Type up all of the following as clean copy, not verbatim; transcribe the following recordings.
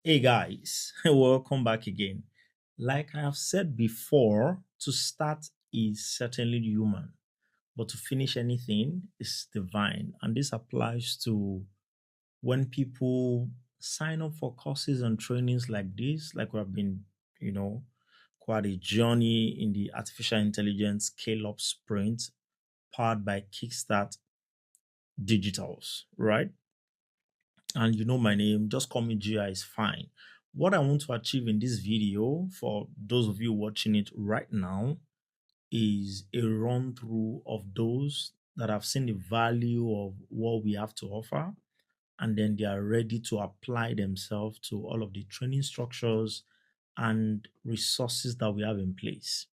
Hey guys, welcome back again. Like I have said before, to start is certainly human, but to finish anything is divine. And this applies to when people sign up for courses and trainings like this, like we have been, you know, quite a journey in the artificial intelligence scale up sprint powered by Kickstart Digitals, right? And you know my name, just call me GI is fine. What I want to achieve in this video for those of you watching it right now is a run through of those that have seen the value of what we have to offer and then they are ready to apply themselves to all of the training structures and resources that we have in place.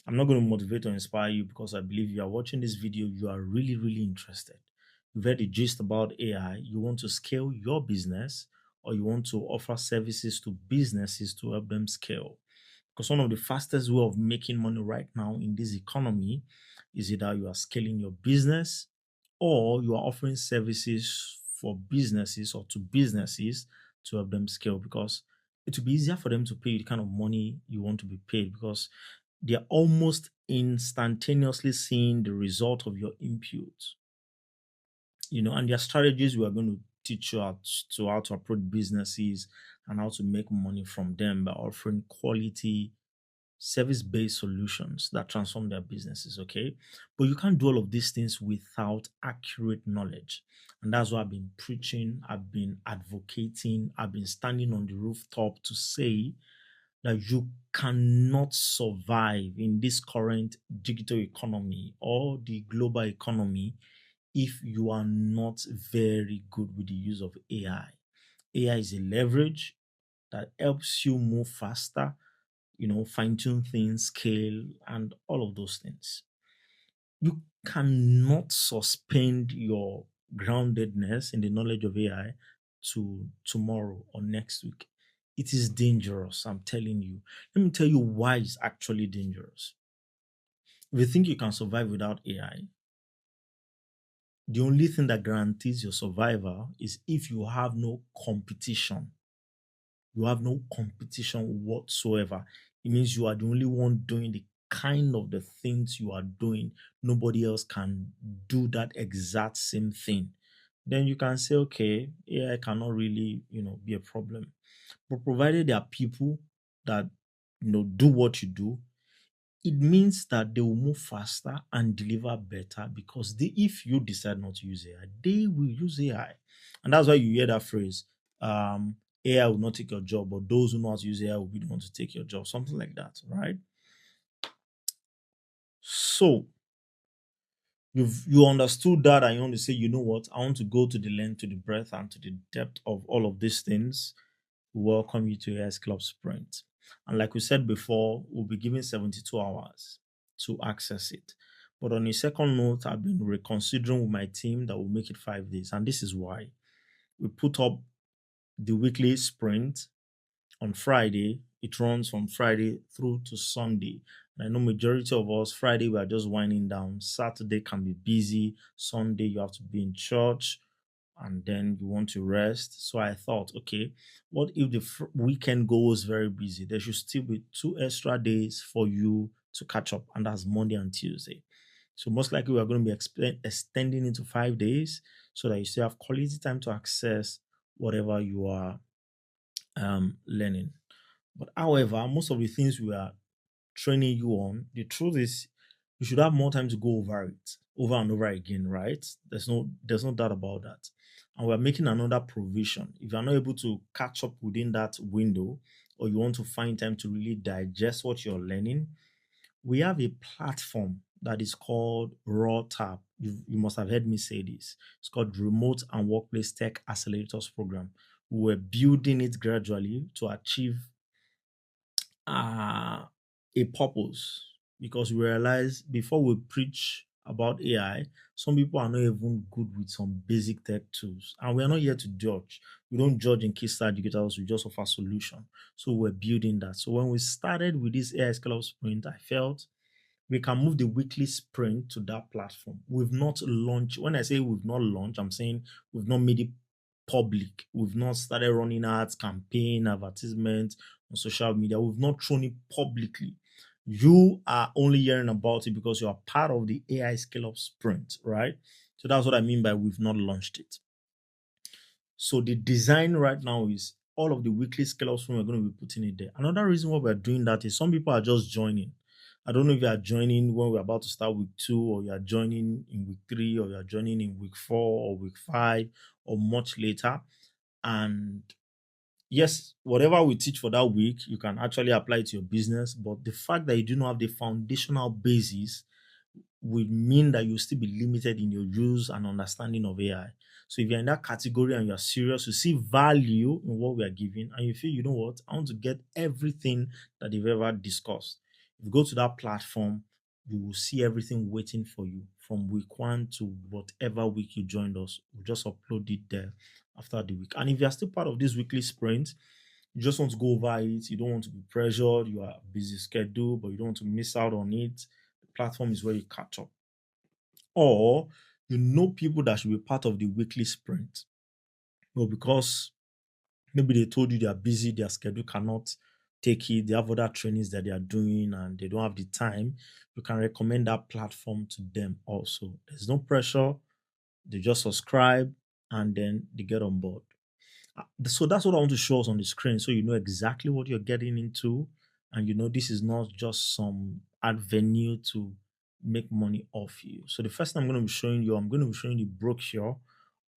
I'm not going to motivate or inspire you because I believe you are watching this video, you are really, really interested. You've heard the gist about AI, you want to scale your business or you want to offer services to businesses to help them scale. Because one of the fastest way of making money right now in this economy is either you are scaling your business or you are offering services for businesses or to businesses to help them scale because it will be easier for them to pay you the kind of money you want to be paid because they're almost instantaneously seeing the result of your input. And their strategies we are going to teach you how to approach businesses and how to make money from them by offering quality service-based solutions that transform their businesses, okay? But you can't do all of these things without accurate knowledge. And that's what I've been preaching, I've been advocating, I've been standing on the rooftop to say that you cannot survive in this current digital economy or the global economy if you are not very good with the use of AI. AI is a leverage that helps you move faster, fine tune things, scale, and all of those things. You cannot suspend your groundedness in the knowledge of AI to tomorrow or next week. It is dangerous, I'm telling you. Let me tell you why it's actually dangerous. If you think you can survive without AI, the only thing that guarantees your survival is if you have no competition. You have no competition whatsoever. It means you are the only one doing the kind of the things you are doing. Nobody else can do that exact same thing. Then you can say, okay, AI cannot really, be a problem. But provided there are people that, do what you do, it means that they will move faster and deliver better because if you decide not to use AI, they will use AI. And that's why you hear that phrase, AI will not take your job, but those who know how to use AI will be the ones to take your job, something like that, right? So you understood that and you want to say, you know what, I want to go to the length, to the breadth, and to the depth of all of these things. Welcome you to AS Club Sprint. And like we said before, we'll be giving 72 hours to access it. But on a second note, I've been reconsidering with my team that we'll make it 5 days. And this is why we put up the weekly sprint on Friday. It runs from Friday through to Sunday. And I know majority of us, Friday, we are just winding down. Saturday can be busy. Sunday, you have to be in church and then you want to rest. So I thought, okay, what if the weekend goes very busy? There should still be 2 extra days for you to catch up, and that's Monday and Tuesday. So most likely we are going to be extending into 5 days so that you still have quality time to access whatever you are learning. But however, most of the things we are training you on, the truth is you should have more time to go over it over and over again, right? There's no doubt about that. And we're making another provision. If you're not able to catch up within that window, or you want to find time to really digest what you're learning, we have a platform that is called Raw Tap. You must have heard me say this. It's called Remote and Workplace Tech Accelerators Program. We're building it gradually to achieve uh, a purpose because we realize before we preach about AI, some people are not even good with some basic tech tools. And we are not here to judge. We don't judge in Kickstarter educators, we just offer solution. So we're building that. So when we started with this AI Scale Sprint, I felt we can move the weekly sprint to that platform. We've not launched, when I say we've not launched, I'm saying we've not made it public. We've not started running ads, campaign, advertisements on social media. We've not thrown it publicly. You are only hearing about it because you are part of the AI scale up sprint, right? So that's what I mean by we've not launched it. So the design right now is all of the weekly scale ups we're going to be putting it there. Another reason why we're doing that is some people are just joining. I don't know if you are joining when we're about to start week 2, or you are joining in week 3, or you are joining in week 4 or week 5 or much later. And yes, whatever we teach for that week, you can actually apply to your business. But the fact that you do not have the foundational basis would mean that you'll still be limited in your use and understanding of AI. So if you're in that category and you're serious, you see value in what we are giving, and you feel, you know what, I want to get everything that they've ever discussed. If you go to that platform, you will see everything waiting for you from week 1 to whatever week you joined us. We'll just upload it there after the week. And if you're still part of this weekly sprint, you just want to go over it, you don't want to be pressured, you are busy schedule, but you don't want to miss out on it, the platform is where you catch up. Or you know people that should be part of the weekly sprint, but because maybe they told you they are busy, their schedule cannot take it, they have other trainings that they are doing and they don't have the time, you can recommend that platform to them also. There's no pressure, they just subscribe and then they get on board. So that's what I want to show us on the screen, so you know exactly what you're getting into, and you know this is not just some avenue to make money off you. So the first thing I'm going to be showing you, I'm going to be showing you the brochure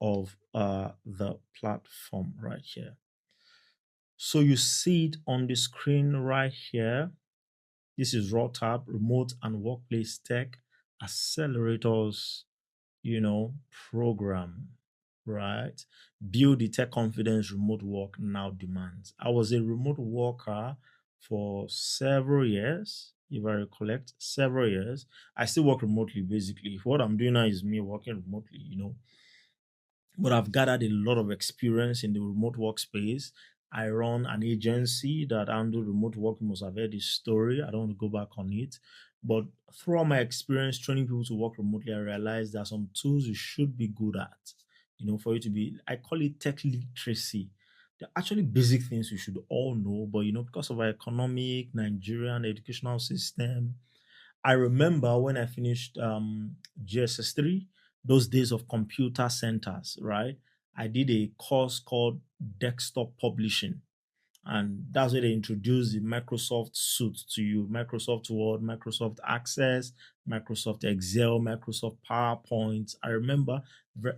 of the platform right here. So you see it on the screen right here. This is RawTab, Remote and Workplace Tech Accelerators, program, right? Build the tech confidence remote work now demands. I was a remote worker for several years, if I recollect, several years. I still work remotely basically. What I'm doing now is me working remotely. But I've gathered a lot of experience in the remote workspace. I run an agency that handle remote work. You must have heard this story. I don't want to go back on it. But throughout my experience training people to work remotely, I realized there are some tools you should be good at, for you to be, I call it tech literacy. They're actually basic things you should all know, but because of our economic Nigerian educational system, I remember when I finished GSS3, those days of computer centers, right? I did a course called Desktop Publishing. And that's where they introduced the Microsoft suite to you: Microsoft Word, Microsoft Access, Microsoft Excel, Microsoft PowerPoint. I remember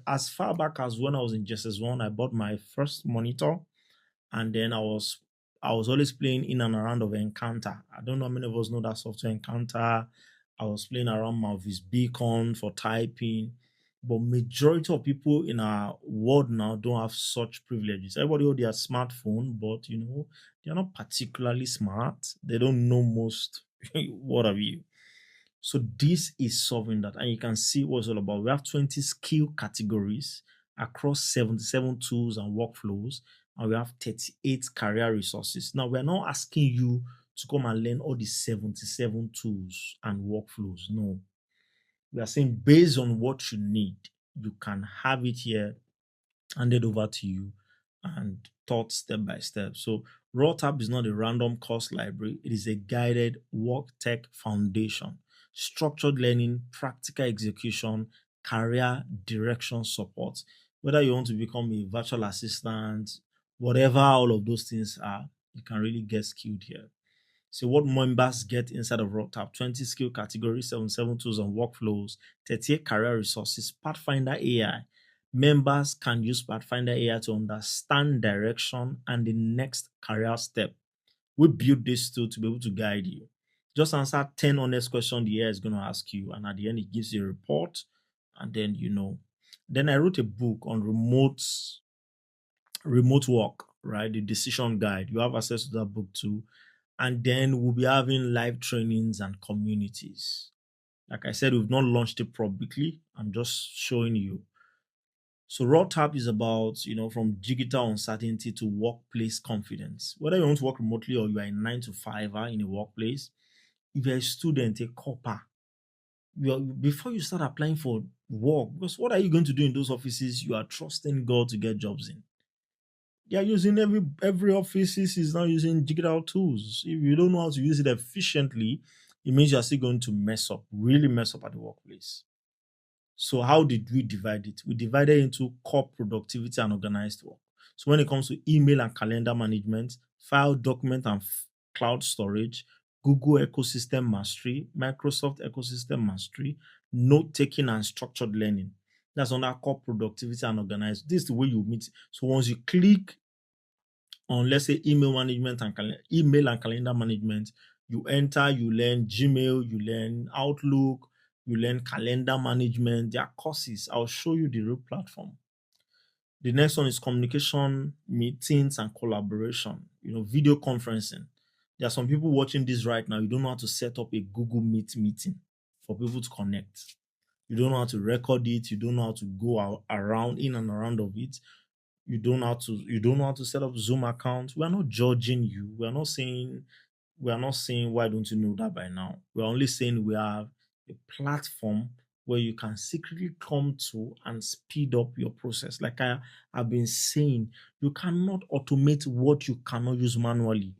as far back as when I was in GSS1, I bought my first monitor, and then I was always playing in and around of Encounter. I don't know how many of us know that software, Encounter. I was playing around Mavis Beacon for typing, but majority of people in our world now don't have such privileges. Everybody hold their smartphone, but they're not particularly smart. They don't know most. What have you? So this is solving that, and you can see what it's all about. We have 20 skill categories across 77 tools and workflows, and we have 38 career resources. Now, we're not asking you to come and learn all these 77 tools and workflows. No. We are saying based on what you need, you can have it here handed over to you and taught step by step. So RawTab is not a random course library. It is a guided work tech foundation, structured learning, practical execution, career direction support. Whether you want to become a virtual assistant, whatever all of those things are, you can really get skilled here. So what members get inside of RawTab: 20 skill categories, 77 tools and workflows, 38 career resources, Pathfinder AI. Members can use Pathfinder AI to understand direction and the next career step. We built this tool to be able to guide you. Just answer 10 honest questions the AI is going to ask you, and at the end, it gives you a report, and then Then I wrote a book on remote work, right? The decision guide. You have access to that book too. And then we'll be having live trainings and communities. Like I said, we've not launched it publicly. I'm just showing you. So RawTab is about, from digital uncertainty to workplace confidence. Whether you want to work remotely or you are a 9 to 5 in a workplace, if you're a student, a copper, before you start applying for work, because what are you going to do in those offices you are trusting God to get jobs in? They are using every offices is now using digital tools. If you don't know how to use it efficiently, it means you are still going to mess up, really mess up at the workplace. So how did we divide it? We divided into core productivity and organized work. So when it comes to email and calendar management, file, document, and cloud storage, Google ecosystem mastery, Microsoft ecosystem mastery, note taking, and structured learning. That's under core productivity and organized. This is the way you meet. So once you click on, let's say, email and calendar management, you enter, you learn Gmail, you learn Outlook, you learn calendar management. There are courses. I'll show you the real platform. The next one is communication, meetings, and collaboration. Video conferencing. There are some people watching this right now. You don't know how to set up a Google Meet meeting for people to connect. You don't know how to record it. You don't know how to go around, in and around of it. You don't know how to set up Zoom accounts. We are not judging you. We are not saying why don't you know that by now. We are only saying we have a platform where you can secretly come to and speed up your process. Like I have been saying, you cannot automate what you cannot use manually.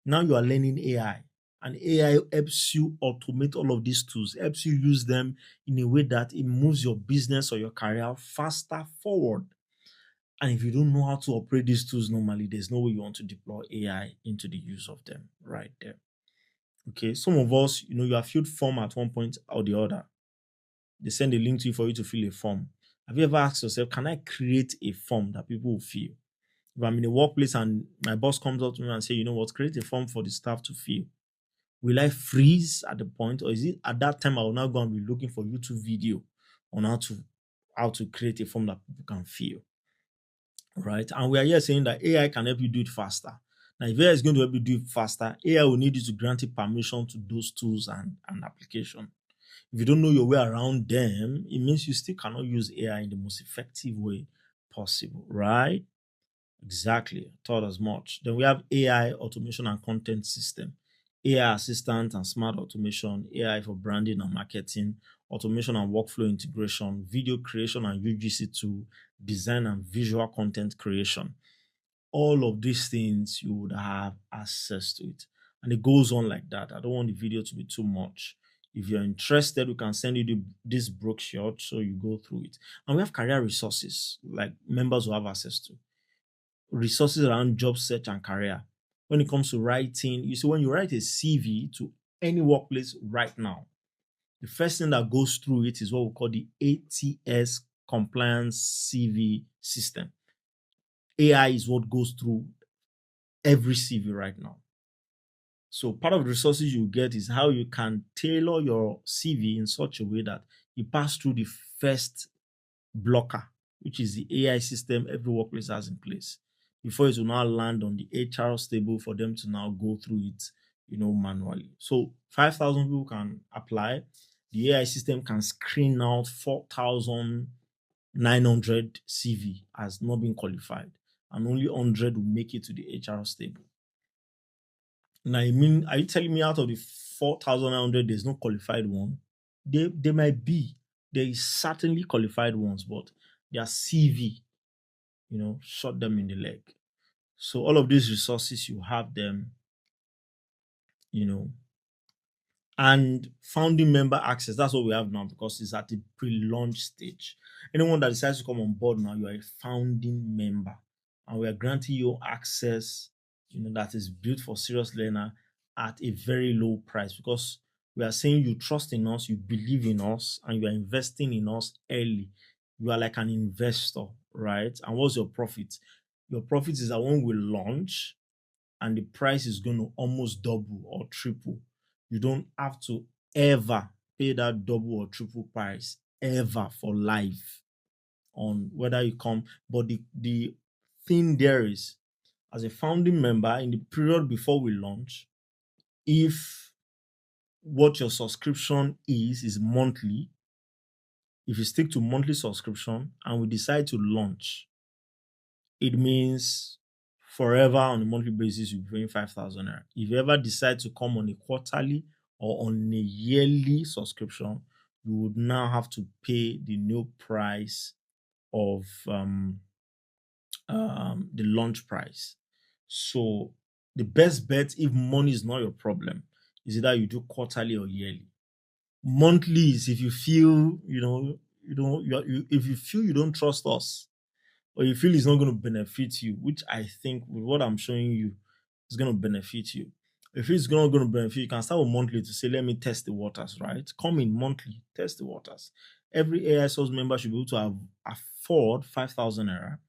Now you are learning AI, and AI helps you automate all of these tools, helps you use them in a way that it moves your business or your career faster forward. And if you don't know how to operate these tools normally, there's no way you want to deploy AI into the use of them right there. Okay, some of us, you have filled form at one point or the other. They send a link to you for you to fill a form. Have you ever asked yourself, can I create a form that people will fill? If I'm in a workplace and my boss comes up to me and say, you know what, create a form for the staff to fill. Will I freeze at the point, or is it at that time I will now go and be looking for YouTube video on how to create a form that people can fill? Right? And we are here saying that AI can help you do it faster. Now, if AI is going to help you do it faster, AI will need you to grant it permission to those tools and application. If you don't know your way around them, it means you still cannot use AI in the most effective way possible, right? Exactly. Thought as much. Then we have AI automation and content system, AI assistant and smart automation, AI for branding and marketing, automation and workflow integration, video creation and UGC tool, design and visual content creation. All of these things you would have access to it. And it goes on like that. I don't want the video to be too much. If you're interested, we can send you this brochure so you go through it. And we have career resources like members will have access to resources around job search and career. When it comes to writing, you see, when you write a CV to any workplace right now, the first thing that goes through it is what we call the ATS compliance CV system. AI is what goes through every CV right now. So part of the resources you get is how you can tailor your CV in such a way that you pass through the first blocker, which is the AI system every workplace has in place, before it will now land on the HR stable for them to now go through it, manually. So 5,000 people can apply. The AI system can screen out 4,900 CV as not being qualified, and only 100 will make it to the HR stable. Now, are you telling me out of the 4,900 there's no qualified one? They might be. There is certainly qualified ones, but their CV, shot them in the leg. So all of these resources, you have them, and founding member access. That's what we have now because it's at the pre-launch stage. Anyone that decides to come on board now, you are a founding member, and we are granting you access, that is built for serious learner at a very low price, because we are saying you trust in us, you believe in us, and you are investing in us early. You are like an investor, right? And what's your profit? Your profit is that when we launch and the price is going to almost double or triple, you don't have to ever pay that double or triple price ever for life on whether you come. But the thing there is, as a founding member in the period before we launch, if what your subscription is monthly, if you stick to monthly subscription and we decide to launch, it means forever on a monthly basis you'll be paying 5,000 naira. If you ever decide to come on a quarterly or on a yearly subscription, you would now have to pay the new price of the launch price. So the best bet, if money is not your problem, is either you do quarterly or yearly. Monthly is if you feel if you feel you don't trust us, or you feel it's not going to benefit you, which I think with what I'm showing you is going to benefit you. If it's not going to benefit you, you can start with monthly to say, let me test the waters, right? Come in monthly, test the waters. Every AI source member should be able to afford 5,000 naira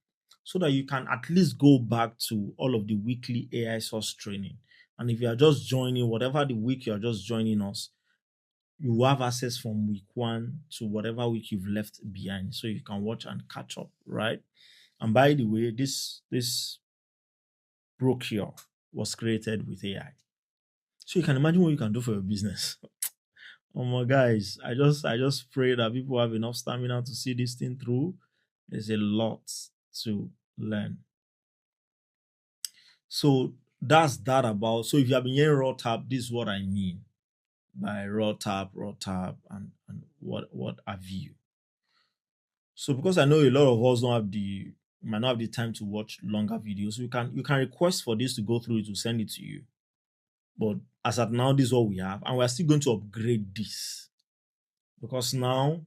so that you can at least go back to all of the weekly AI source training. And if you are just joining, whatever the week you are just joining us, you will have access from week 1 to whatever week you've left behind, so you can watch and catch up, right? And by the way, this brochure was created with AI. So you can imagine what you can do for your business. Oh my guys, I just pray that people have enough stamina to see this thing through. There's a lot to learn. So that's that about. So if you have been hearing raw tap, this is what I mean by raw tap, and what have you. So because I know a lot of us might not have the time to watch longer videos, you can request for this to go through to send it to you. But as at now, this is what we have, and we are still going to upgrade this because now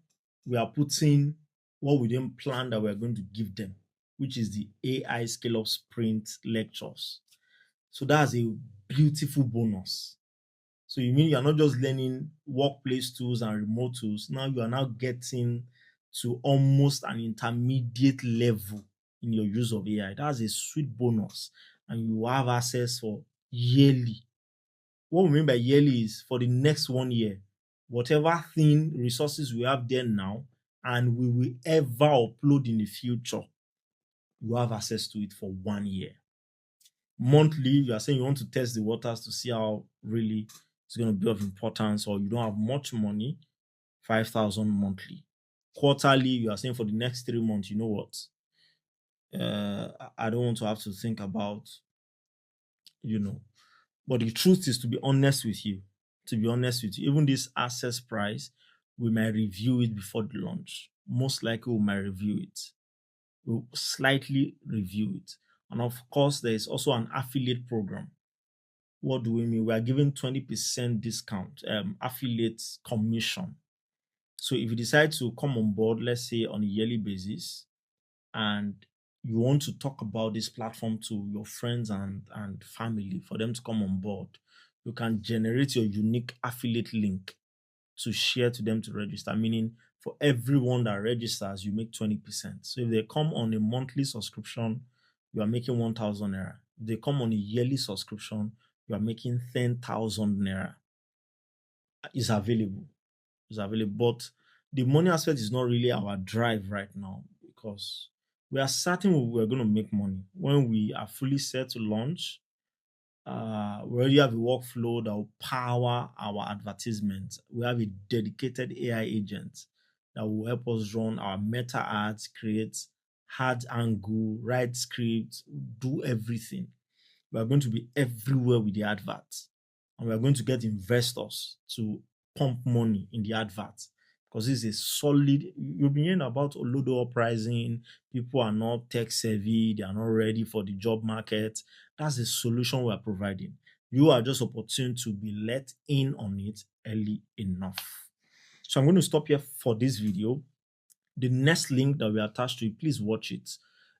we are putting what we didn't plan that we are going to give them, which is the AI Scale Up Sprint lectures. So that's a beautiful bonus. So you mean you're not just learning workplace tools and remote tools. Now you are now getting to almost an intermediate level in your use of AI. That's a sweet bonus. And you have access for yearly. What we mean by yearly is for the next 1 year, whatever resources we have there now, and we will ever upload in the future, you have access to it for 1 year. Monthly, you are saying you want to test the waters to see how really it's going to be of importance, or you don't have much money, 5,000 monthly. Quarterly, you are saying for the next 3 months, you know what? I don't want to have to think about, But the truth is, to be honest with you, even this access price, we might review it before the launch. Most likely, we might review it. We'll slightly review it. And of course, there is also an affiliate program. What do we mean? We are giving 20% discount, affiliate commission. So if you decide to come on board, let's say on a yearly basis, and you want to talk about this platform to your friends and family for them to come on board, you can generate your unique affiliate link to share to them to register, meaning for everyone that registers, you make 20%. So if they come on a monthly subscription, you are making 1,000 naira. If they come on a yearly subscription, you are making 10,000 naira. It's available. But the money aspect is not really our drive right now, because we are certain we're going to make money when we are fully set to launch. We already have a workflow that will power our advertisements. We have a dedicated AI agent that will help us run our meta ads, create ad angle, write scripts, do everything. We are going to be everywhere with the adverts, and we are going to get investors to pump money in the adverts, because this is a solid. You've been hearing about Olodo pricing. People are not tech savvy, they are not ready for the job market. That's the solution we are providing. You are just opportune to be let in on it early enough. So I'm going to stop here for this video. The next link that we attach to it, please watch it.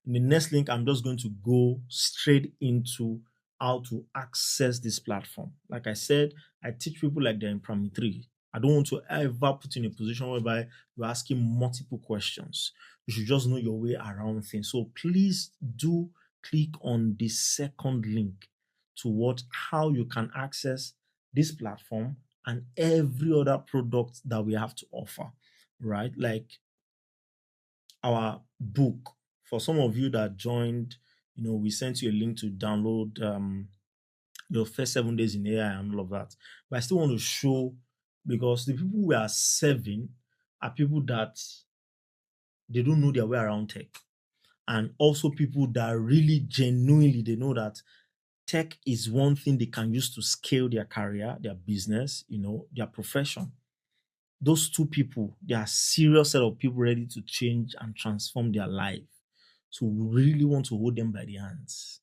In the next link, I'm just going to go straight into how to access this platform. Like I said, I teach people like they're in primary 3. I don't want to ever put in a position whereby you're asking multiple questions. You should just know your way around things. So please do click on the second link to watch how you can access this platform and every other product that we have to offer, right? Like our book. For some of you that joined, we sent you a link to download your first 7 days in AI and all of that. But I still want to show, because the people we are serving are people that they don't know their way around tech. And also people that really genuinely, they know that tech is one thing they can use to scale their career, their business, their profession. those two people, they are serious set of people ready to change and transform their life. So we really want to hold them by the hands.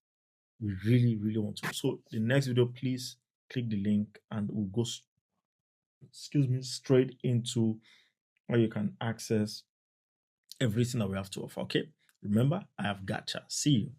We really, really want to. So the next video, please click the link and we'll go, straight into where you can access everything that we have to offer. Okay. Remember, I have gotcha. See you.